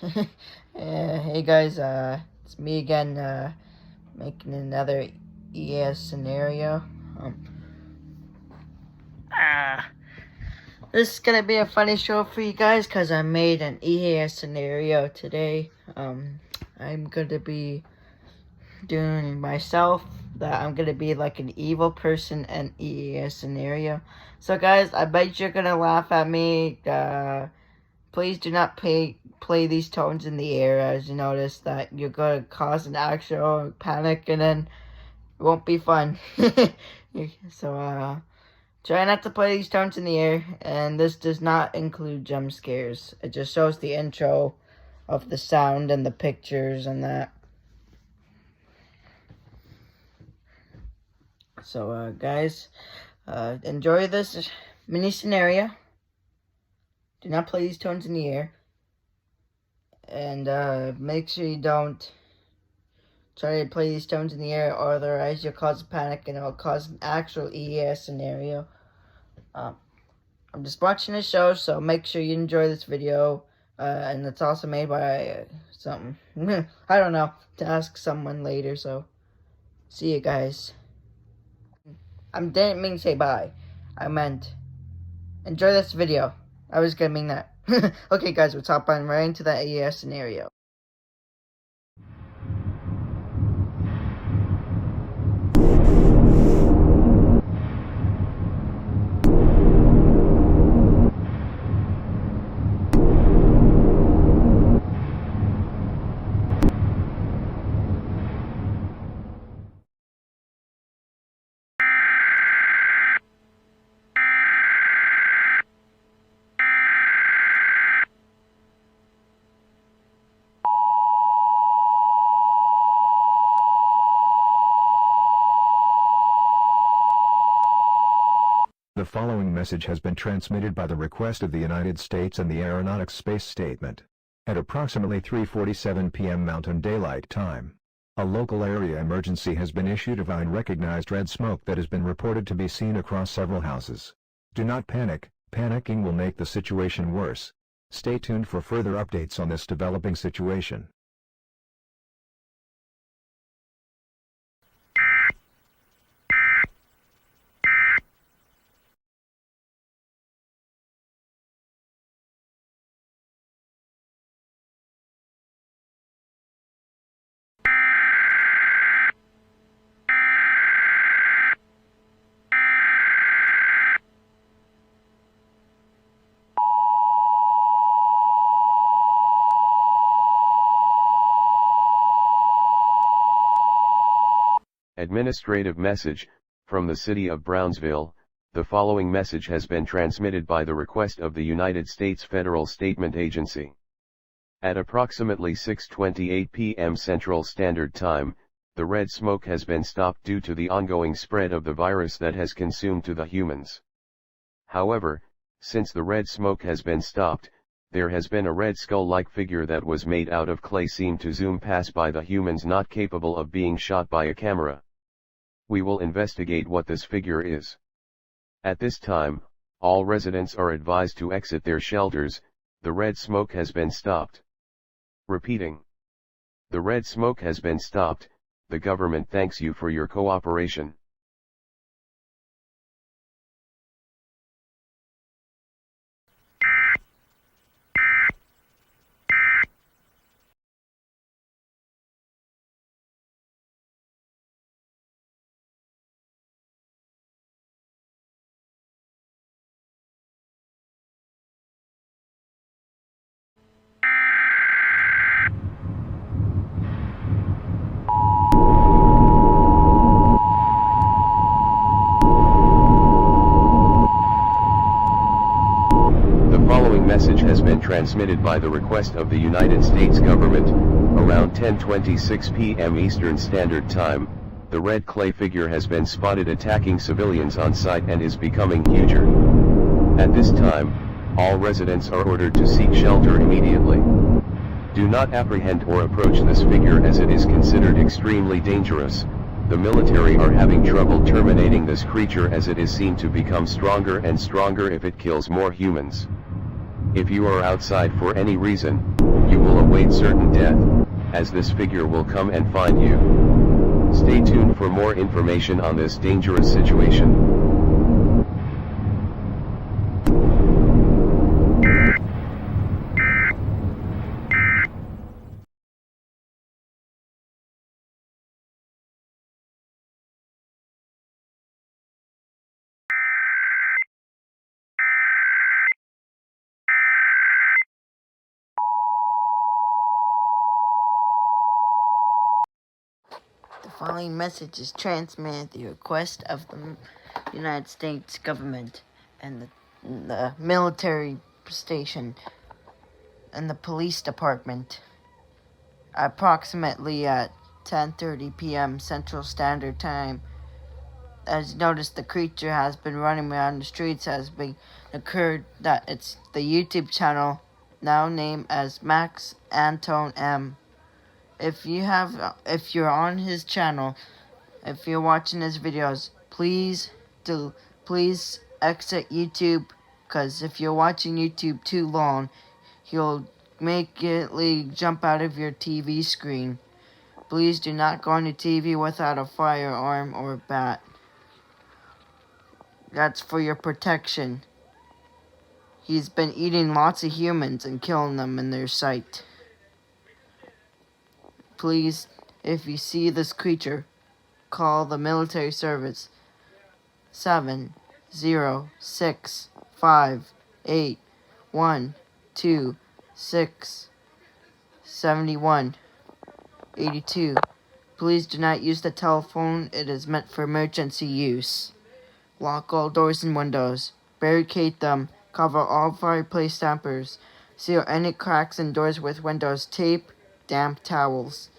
Hey guys, it's me again, making another EAS scenario. Um, ah, this is gonna be a funny show for you guys, cause I made an EAS scenario today. I'm gonna be doing myself, that I'm gonna be like an evil person in EAS scenario. So guys, I bet you're gonna laugh at me, please do not play these tones in the air, as you notice that you're going to cause an actual panic and then it won't be fun. So, try not to play these tones in the air, and this does not include jump scares. It just shows the intro of the sound and the pictures and that. So, guys, enjoy this mini scenario. Do not play these tones in the air. And make sure you don't try to play these tones in the air, or otherwise you'll cause a panic and it'll cause an actual EAS scenario. I'm just watching the show, so make sure you enjoy this video. And it's also made by something, I don't know, to ask someone later, so see you guys. I didn't mean to say bye. I meant enjoy this video. I was gonna mean that. Okay guys, let's hop on right into that EAS scenario. The following message has been transmitted by the request of the United States and the Aeronautics Space Statement. At approximately 3:47 p.m. Mountain Daylight Time, a local area emergency has been issued of unrecognized red smoke that has been reported to be seen across several houses. Do not panic. Panicking will make the situation worse. Stay tuned for further updates on this developing situation. Administrative message, from the City of Brownsville. The following message has been transmitted by the request of the United States Federal Statement Agency. At approximately 6:28 p.m. Central Standard Time, the red smoke has been stopped due to the ongoing spread of the virus that has consumed to the humans. However, since the red smoke has been stopped, there has been a red skull-like figure that was made out of clay seen to zoom past by the humans not capable of being shot by a camera. We will investigate what this figure is. At this time, all residents are advised to exit their shelters. The red smoke has been stopped. Repeating. The red smoke has been stopped. The government thanks you for your cooperation. Message has been transmitted by the request of the United States government. Around 10:26 p.m. Eastern Standard Time, the red clay figure has been spotted attacking civilians on site and is becoming huger. At this time, all residents are ordered to seek shelter immediately. Do not apprehend or approach this figure as it is considered extremely dangerous. The military are having trouble terminating this creature as it is seen to become stronger and stronger if it kills more humans. If you are outside for any reason, you will await certain death, as this figure will come and find you. Stay tuned for more information on this dangerous situation. The following message is transmitted at the request of the United States government and the military station and the police department. Approximately at 10:30 p.m. Central Standard Time. As noticed, the creature has been running around the streets. Has been occurred that it's the YouTube channel now named as Max Antonem. If you're on his channel, if you're watching his videos, please exit YouTube, because if you're watching YouTube too long, you'll immediately jump out of your TV screen. Please do not go on your TV without a firearm or bat. That's for your protection. He's been eating lots of humans and killing them in their sight. Please, if you see this creature, call the military service 70658127182. Please do not use the telephone. It is meant for emergency use. Lock all doors and windows. Barricade them. Cover all fireplace dampers. Seal any cracks in doors with windows tape, damp towels.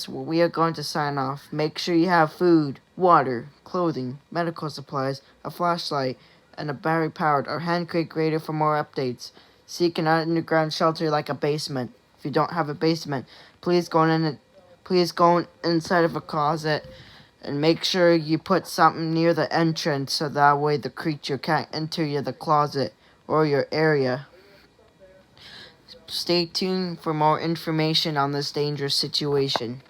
We are going to sign off. Make sure you have food, water, clothing, medical supplies, a flashlight, and a battery-powered or hand crank grader for more updates. Seek an underground shelter like a basement. If you don't have a basement, please go inside of a closet and make sure you put something near the entrance so that way the creature can't enter the closet or your area. Stay tuned for more information on this dangerous situation.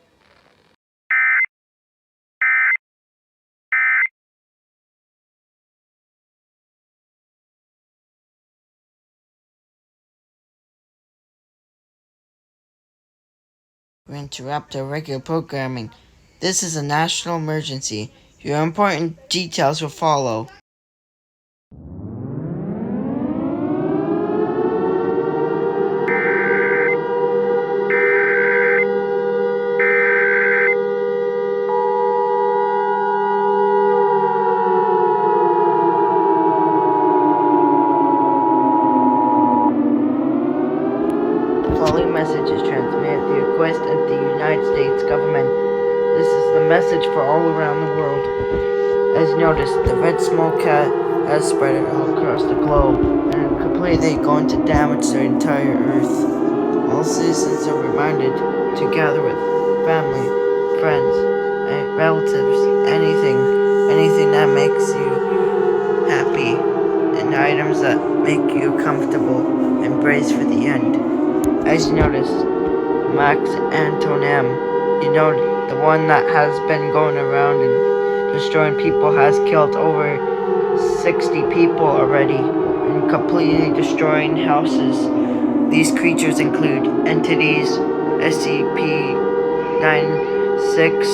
We interrupt our regular programming. This is a national emergency. Your important details will follow. The following message is transmitted at the request of the United States government. This is the message for all around the world. As noticed, the red smoke has spread all across the globe and completely going to damage the entire Earth. All citizens are reminded to gather with family, friends, relatives, anything that makes you happy, and items that make you comfortable and brace for the end. As you noticed, Max Antonem, the one that has been going around and destroying people, has killed over 60 people already and completely destroying houses. These creatures include entities SCP-96,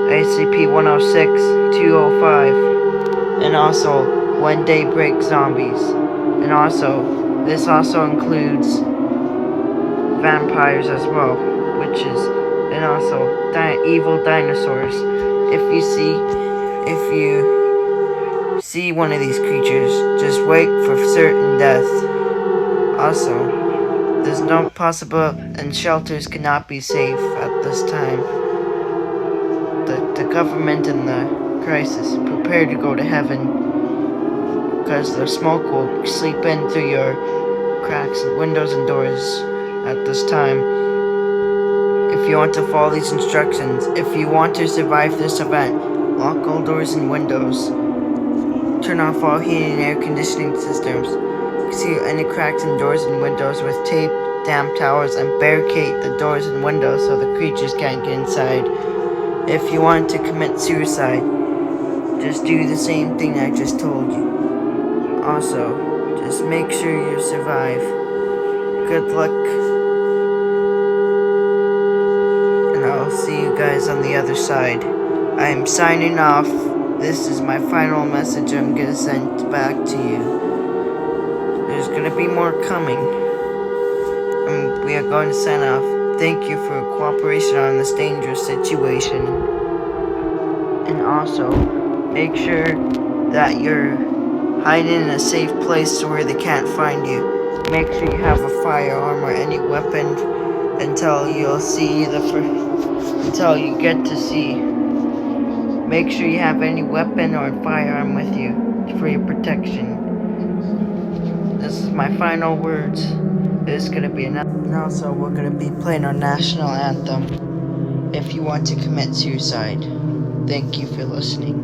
SCP-106-205, and also when daybreak zombies. And this also includes vampires as well, and also evil dinosaurs. If you see one of these creatures, just wait for certain death. Also, there's no possible, and shelters cannot be safe at this time. The government and the crisis prepare to go to heaven, because the smoke will seep in through your cracks and windows and doors at this time. If you want to follow these instructions, if you want to survive this event, lock all doors and windows, turn off all heating and air conditioning systems, see any cracks in doors and windows with tape, damp towels, and barricade the doors and windows so the creatures can't get inside. If you want to commit suicide, just do the same thing I just told you. Also, just make sure you survive. Good luck, and I'll see you guys on the other side. I am signing off. This is my final message I'm gonna send back to you. There's gonna be more coming. We are going to sign off. Thank you for your cooperation on this dangerous situation. And also, make sure that you're hiding in a safe place where they can't find you. Make sure you have a firearm or any weapon until until you get to see. Make sure you have any weapon or firearm with you for your protection. This is my final words. This is gonna be enough. And also, we're gonna be playing our national anthem if you want to commit suicide. Thank you for listening.